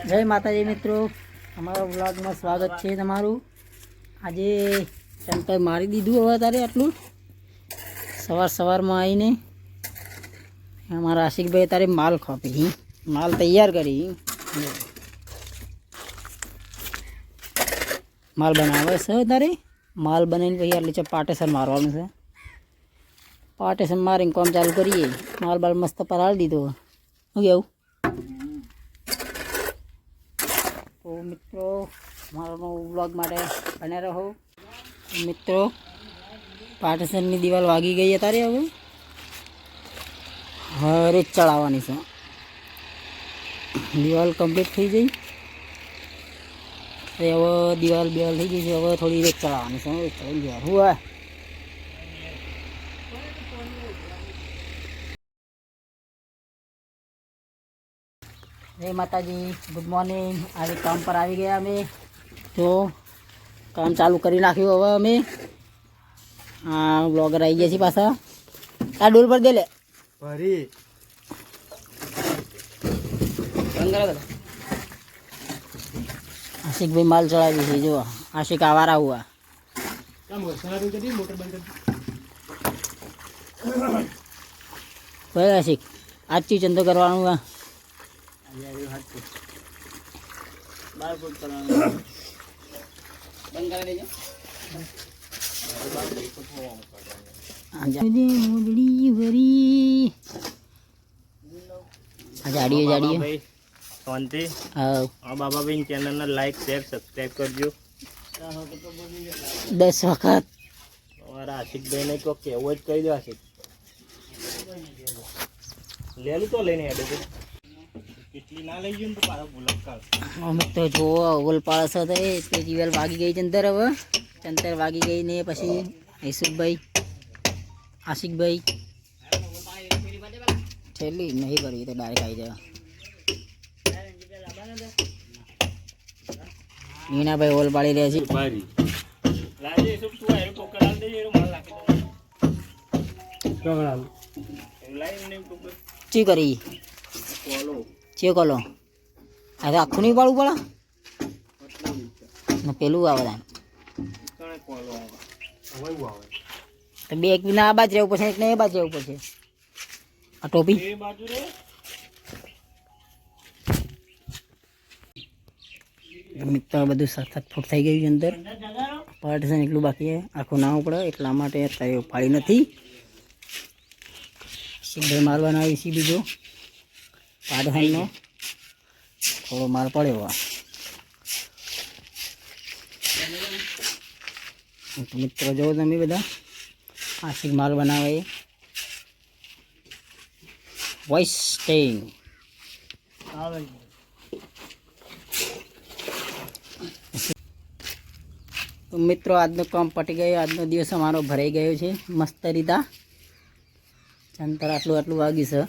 જય માતાજી મિત્રો, અમારા વ્લોગમાં સ્વાગત છે તમારું। આજે ચંતર મારી દીધું હવે તારે આટલું સવારમાં આવીને અમારા આશિકભાઈ તારે માલ ખોપી માલ તૈયાર કરી માલ બનાવે છે તારે માલ બનાવીને પછી એટલે પાટેશન મારવાનું છે। પાટેશન મારીને કામ ચાલુ કરીએ। માલ બાલ મસ્ત પરાળી દીધો। શું કેવું? તો મિત્રો મારો વ્લોગ માટે બને રહો મિત્રો। પાટેશનની દિવાલ વાગી ગઈ અત્યારે હવે રેત ચડાવવાની છે। દિવાલ કમ્પ્લીટ થઈ ગઈ હવે દિવાલ થઈ ગઈ છે। હવે થોડી રેત ચડાવવાની છે। રેત ચડાવી ગયા હું जय माताजी, गुड मॉर्निंग। आज काम पर आ गया अमे तो काम चालू कर नाख्यु। हवे अमे ब्लॉगर आई गया पासा। आ डोल पर दे ले भरी आशिक भाई माल चढ़ा दी जो आशिक आवारा हुआ भाई आशिक आज चीज चंदो करवा हुआ बाबा भाई चैनल ने लाइक शेयर सब्सक्राइब करजो 10 वखत। और आशिक भाई ने को केवो ज कही दो। आशिक ले लू तो लेने आडे કેટલી ના લઈ ગયો તો પાછો બોલક કાલ અમે તો જો ઓલ પાળસ હતો તે જીવલ વાગી ગઈ ચંતર। હવે ચંતર વાગી ગઈ ને પછી ઈસુભાઈ આશિકભાઈ છેલ્લી નહીં કરી તો ડાયરેક્ટ આવી જાય। મીનાભાઈ ઓલ પાડી રહ્યા છે બારી લાજે સબ તું આયો ટોકરાલ દે એરો માલ નાખી દો ટોકરાલ લાઈન ને ટોકર ચી કરી કોલો ચે કોલો આ તો આખું નહીં પાડવું પડે ને પેલું આવે તાન કણે કોલો આવે હવે આવે તો બે એક ના આ બાજુ રહેવું પડશે એક ને એ બાજુ રહેવું પડશે। આ ટોપી એ બાજુ રે મિત્ર બધું 7-7 ફૂટ થઈ ગયું છે અંદર। પાર્ટીશન એટલું બાકી છે આખું ના પડે એટલા માટે તયો પાડી નથી। સીધો માલ બનાવી છે બીજો પાર્ટીશનનો થોડો માલ પડ્યો। મિત્રો જો તમે બધા આશિક માલ બનાવે વોઇસ સ્ટેઇંગ આવે। તો મિત્રો આજનું કામ પટી ગયું। આજનો દિવસ અમારો ભરાઈ ગયો છે મસ્ત રીતા। ચંતર આટલું વાગ્યું છે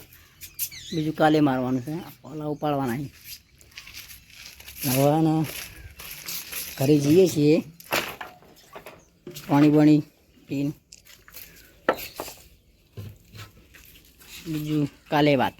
બીજું કાલે મારવાનું છે। ઓલા ઉપાડવાના હવે ઘરે જઈએ છીએ પાણી બાણી પીને બીજું કાલે વાત।